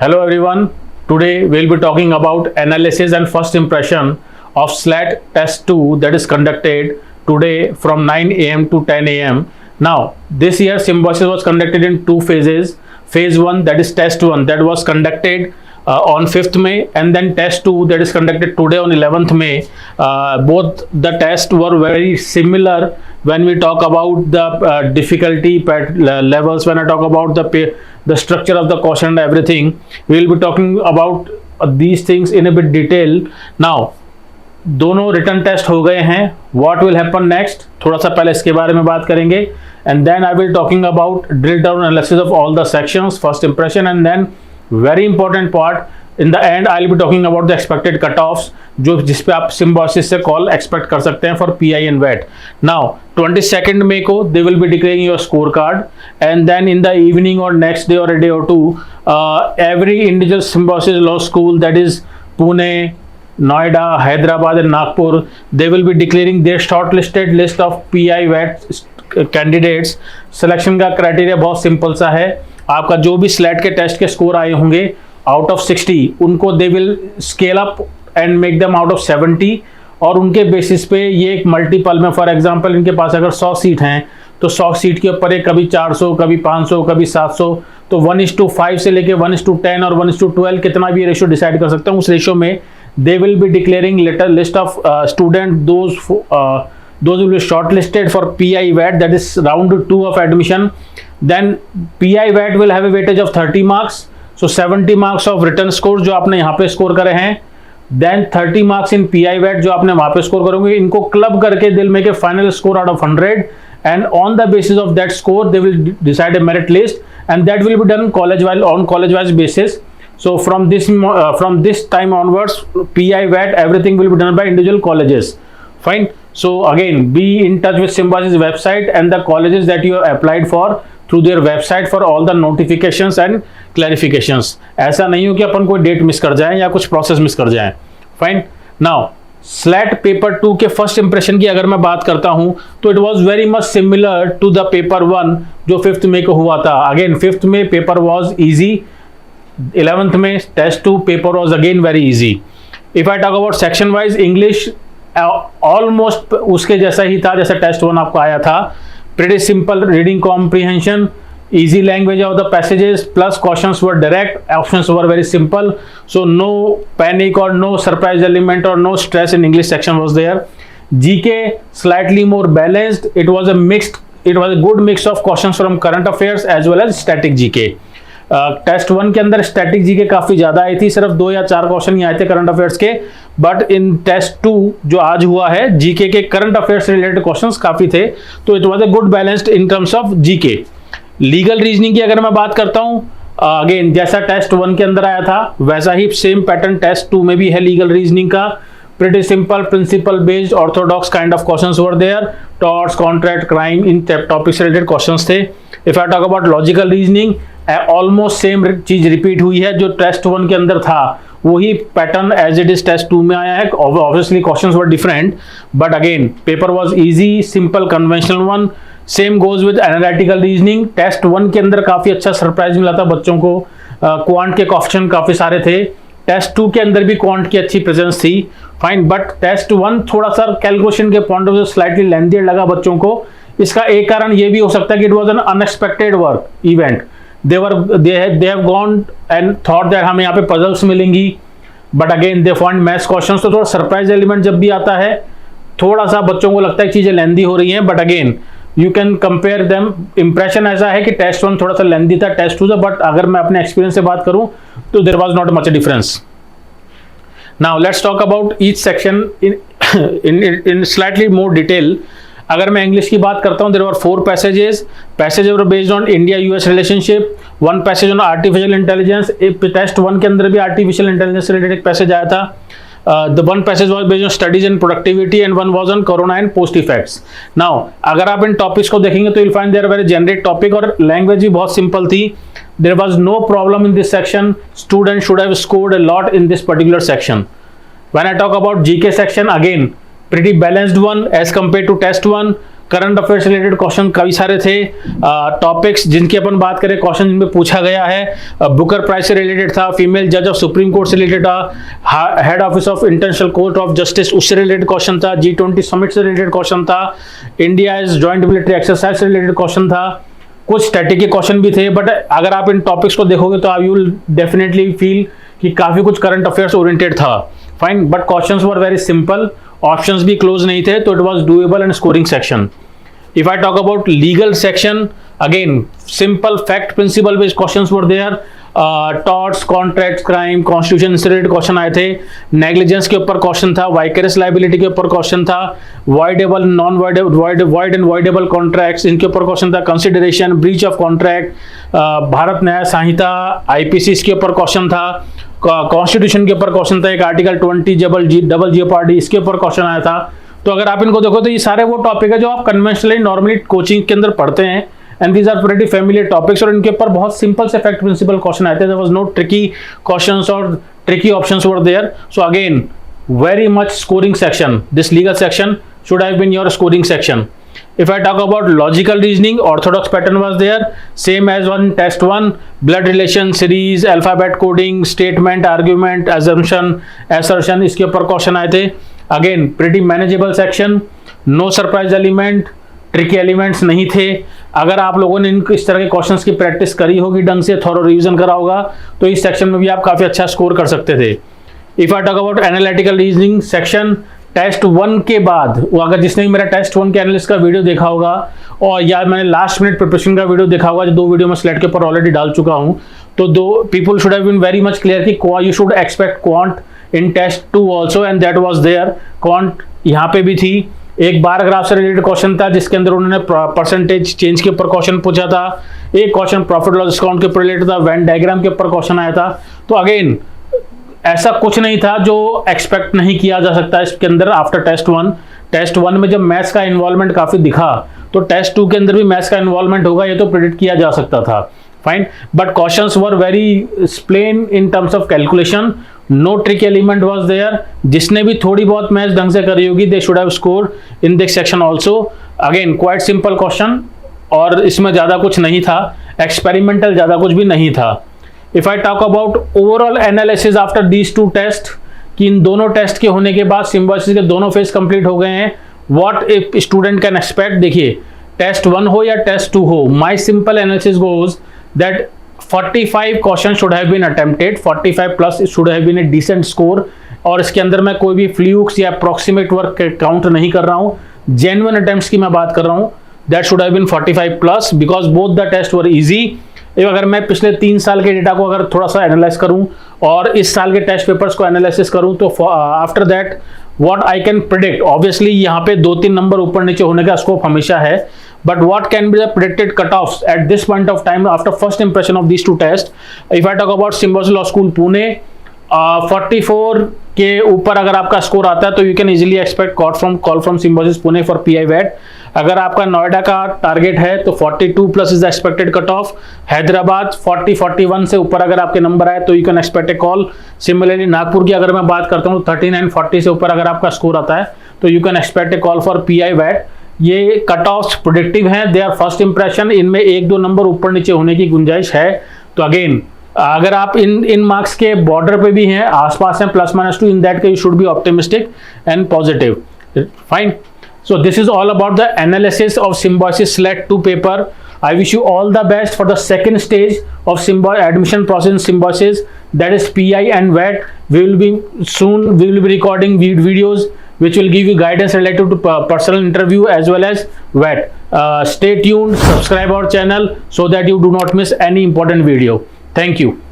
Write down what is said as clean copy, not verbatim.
Hello everyone. Today we'll be talking about analysis and first impression of SLAT Test 2 that is conducted today from 9 a.m. to 10 a.m. Now, this year Symbiosis was conducted in two phases. Phase 1, that is Test 1, that was conducted on 5th May, and then Test 2 that is conducted today on 11th May. Both the tests were very similar when we talk about the difficulty levels, when I talk about the structure of the question and everything. We will be talking about these things in a bit detail. Now, दोनों written test हो गए हैं. What will happen next, थोड़ा सा पहले इसके बारे में बात करेंगे, and then I will talking about drill down analysis of all the sections, first impression, and then very important part in the end I will be talking about the expected cut offs, जो जिस पे आप Symbiosis से call expect कर सकते हैं for PI and wait. Now 22nd May को they will be declaring your score card, and then in the evening और नेक्स्ट डे और a day or two every individual Symbiosis law school, that is Pune, Noida, Hyderabad and Nagpur, they will be declaring their shortlisted list of PI VET candidates. Selection का criteria बहुत simple सा है. आपका जो भी slate के test के score आए होंगे आउट ऑफ 60, उनको they will scale up and make them out of 70, और उनके बेसिस पे ये एक मल्टीपल में, फॉर एग्जांपल इनके पास अगर 100 सीट हैं तो 100 सीट के ऊपर एक कभी 400, कभी 500, कभी 700, तो 1:5 से लेके 1:10 और 1:12 कितना भी रेशियो डिसाइड कर सकते हैं. उस रेशियो में they will be declaring list of students, those will be shortlisted for PI VET, that is round 2 of admission. Then PI VET will have a weightage of 30 marks, so 70 marks of written scores जो आपने यहाँ पे score करे हैं, then 30 marks in PI VET जो आपने वहाँ पे स्कोर करोगे. इनको क्लब करके दिल में के final score out of 100, and on the basis of that score they will decide a merit list, and that will be done college wise basis. So from this time onwards, PI VET everything will be done by individual colleges. Fine. So again, be in touch with Symbiosis website and the colleges that you have applied for through their website for all the notifications and clarifications. ऐसा नहीं हो कि अपन कोई date miss कर जाए या कुछ process miss कर जाए. फाइन. नाउ स्लैट पेपर 2 के फर्स्ट इंप्रेशन की अगर मैं बात करता हूं तो it was very much similar to the paper 1 जो 5th May को हुआ था. Again 5th May paper was easy. 11th May test 2 paper was again very easy. If I talk about section wise, English almost उसके जैसा ही था जैसा test 1 आपको आया था. Pretty simple reading comprehension, easy language of the passages, plus questions were direct, options were very simple, so no panic or no surprise element or no stress in English section was there. GK slightly more balanced. It was a good mix of questions from current affairs as well as static GK. Test 1 के अंदर static GK काफी ज्यादा आई थी, सिर्फ 2 या 4 question ही आए थे current affairs के, बट इन टेस्ट 2 जो आज हुआ है जीके के करंट अफेयर्स से रिलेटेड क्वेश्चंस काफी थे, तो it was a good balanced in terms of GK. Legal reasoning की अगर मैं बात करता हूं, अगेन जैसा टेस्ट 1 के अंदर आया था वैसा ही सेम पैटर्न टेस्ट 2 में भी है लीगल रीजनिंग का. Pretty simple, principle based, orthodox kind of questions were there. Torts, contract, crime, इन टॉपिक से रिलेटेड क्वेश्चंस थे. If I talk about logical reasoning, almost same चीज रिपीट हुई है जो टेस्ट 1 के अंदर था, वही pattern as it is test 2 में आया है. Obviously questions were different, but again paper was easy, simple, conventional one. Same goes with analytical reasoning. Test 1 के अंदर काफी अच्छा सरप्राइज मिला था बच्चों को. क्वांट के क्वेश्चन काफी सारे थे. टेस्ट 2 के अंदर भी क्वांट की अच्छी प्रेजेंस थी. फाइन. बट टेस्ट 1 थोड़ा सा कैलकुलेशन के point of view slightly lengthy लगा बच्चों को. इसका एक कारण ये भी हो सकता है कि it was an unexpected work event. they have gone and thought that हमें यहाँ पे पजल्स मिलेंगी, but again they find maths questions. तो थोड़ा सरप्राइज एलिमेंट जब भी आता है थोड़ा सा बच्चों को लगता है चीजें लेंदी हो रही हैं, but again you can compare them. Impression ऐसा है कि टेस्ट 1 थोड़ा सा लेंदी था, टेस्ट 2 था, बट अगर मैं अपने एक्सपीरियंस से बात करूं तो there was not much difference. Now let's talk about each section in slightly more detail. अगर मैं इंग्लिश की बात करता हूं, there were 4 passages were based on India US relationship, 1 passage on artificial intelligence. Test 1 के अंदर भी आर्टिफिशियल इंटेलिजेंस से रिलेटेड एक पैसेज आया था. The 1 passage was based on studies and productivity and 1 was on corona and post effects. Now अगर आप इन topics को देखेंगे तो you'll find they are very generic topic और लैंग्वेज भी बहुत सिंपल थी. There was no problem in this section. Students should have scored a lot in this particular section. When I talk about GK section, again pretty balanced one as compared to test 1. Current affairs related question कई सारे थे। Topics जिनकी अपन बात करें, question जिनमें पूछा गया है, बुकर प्राइज से रिलेटेड था, फीमेल जज ऑफ सुप्रीम कोर्ट से रिलेटेड था, head office of international court of justice उससे रिलेटेड क्वेश्चन था, G20 समिट से रिलेटेड क्वेश्चन था, India is joint military exercise से रिलेटेड क्वेश्चन था, कुछ स्टैटिक के क्वेश्चन भी थे। बट अगर आप इन टॉपिक्स को देखोगे तो आप यू विल डेफिनेटली फील कि काफी कुछ करंट अफेयर्स ओरिएंटेड था। Fine, but questions were very simple, options भी क्लोज नहीं थे, तो it was doable and scoring section. If I talk about legal section, again simple fact principle based questions were there, torts, contracts, crime, constitution से related question आए थे, negligence के ऊपर question था, vicarious liability के ऊपर क्वेश्चन था, voidable, non voidable, void and voidable contracts इनके ऊपर क्वेश्चन था, consideration, breach of contract, Bharat न्याय संहिता, IPC के ऊपर क्वेश्चन था, कॉन्स्टिट्यूशन के ऊपर क्वेश्चन था, एक आर्टिकल 20 डबल जेओपार्डी इसके ऊपर क्वेश्चन आया था। तो अगर आप इनको देखो तो ये सारे वो टॉपिक है जो आप कन्वेंशनली नॉर्मली कोचिंग के अंदर पढ़ते हैं, and these are pretty familiar topics, और इनके ऊपर बहुत सिंपल से फैक्ट प्रिंसिपल क्वेश्चन आते हैं। There was no tricky questions और tricky options were there. So again very much scoring section, this legal section should have been your scoring section. If I talk about logical reasoning, orthodox pattern was there, same as on test 1, blood relation series, alphabet coding, statement, argument, assertion इसके ऊपर question आए थे। Again pretty manageable section, no surprise element, tricky elements नहीं थे। अगर आप लोगों ने इस तरह के क्वेश्चंस की प्रैक्टिस करी होगी, ढंग से थोड़ा रिवीजन करा होगा, तो इस सेक्शन में भी आप काफी अच्छा स्कोर कर सकते थे। If I talk about analytical reasoning section, test 1 के बाद, वो अगर जिसने भी मेरा टेस्ट 1 के एनालिस्ट का वीडियो देखा होगा, और या मैंने लास्ट मिनट प्रिपरेशन का वीडियो देखा होगा, जो 2 वीडियो मैं स्लाइड के ऊपर ऑलरेडी डाल चुका हूं, तो दो people should have been very much clear कि you should expect quant in test 2 also, and that was there. Quant यहाँ पे भी थी। एक बार ग्राफ से रिलेटेड क्वेश्चन था जिसके अंदर उन्होंने परसेंटेज चेंज के ऊपर क्वेश्चन पूछा था। एक क्वेश्चन प्रॉफिट लॉस अकाउंट के ऊपर रिलेटेड था, वेन डायग्राम के ऊपर क्वेश्चन आया था। तो अगेन ऐसा कुछ नहीं था जो एक्सपेक्ट नहीं किया जा सकता इसके अंदर आफ्टर टेस्ट 1। टेस्ट 1 में जब मैथ्स का इन्वॉल्वमेंट काफी दिखा, तो टेस्ट 2 के अंदर भी मैथ्स का इन्वॉल्वमेंट होगा, ये तो प्रेडिक्ट किया जा सकता था। Fine, but questions were very plain in terms of calculation, no trick element was there. जिसने भी थोड़ी बहुत मैथ्स ढंग से करी होगी, they should have score in this section also. Again quite simple question, और इसमें ज्यादा कुछ नहीं था, एक्सपेरिमेंटल ज्यादा कुछ भी नहीं था। If I talk about overall analysis after these 2 test, कि इन दोनों टेस्ट के होने के बाद सिम्बायोसिस के दोनों फेज कंप्लीट हो गए हैं, what if student can expect. देखिए टेस्ट 1 हो या टेस्ट 2 हो, my simple analysis goes that 45 question should have been attempted, 45 plus should have been a decent score. और इसके अंदर मैं कोई भी फ्लूक्स या अप्रोक्सीमेट वर्क काउंट नहीं कर रहा हूँ, जेन्युइन अटेम्प्ट्स की मैं बात कर रहा हूँ। That should have been 45 plus because both the test were easy. अगर मैं पिछले 3 साल के डेटा को अगर थोड़ा सा एनालाइज करूं और इस साल के टेस्ट पेपर्स को एनालिसिस करूं, तो after that what I can predict, obviously यहाँ पे 2-3 नंबर ऊपर नीचे होने का स्कोप हमेशा है, but what can be the predicted cut offs at this point of time after first impression of these 2 test. If I talk about Symbiosis law school Pune, 44 के ऊपर अगर आपका स्कोर आता है तो you can easily expect call from Symbiosis Pune for PI wait. अगर आपका नोएडा का टारगेट है तो 42 plus is the expected cut off. Hyderabad 40-41 से ऊपर अगर आपके नंबर आए तो you can expect a call. Similarly Nagpur की अगर मैं बात करता हूँ 39-40 से ऊपर अगर आपका स्कोर आता है तो you can expect a call for PI wait. ये कट ऑफ प्रोडिक्टिव हैं, दे आर फर्स्ट इंप्रेशन, इनमें 1-2 नंबर ऊपर नीचे होने की गुंजाइश है। तो अगेन अगर आप इन मार्क्स के बॉर्डर पे भी हैं, आसपास हैं +-2, in that case you should be optimistic and positive. Fine, so this is all about the analysis of Symbiosis SLAT 2 paper. I wish you all the best for the second stage of admission process in Symbiosis, that is PI and VET. We will be recording videos which will give you guidance related to personal interview as well as VET. Stay tuned, subscribe our channel so that you do not miss any important video. Thank you.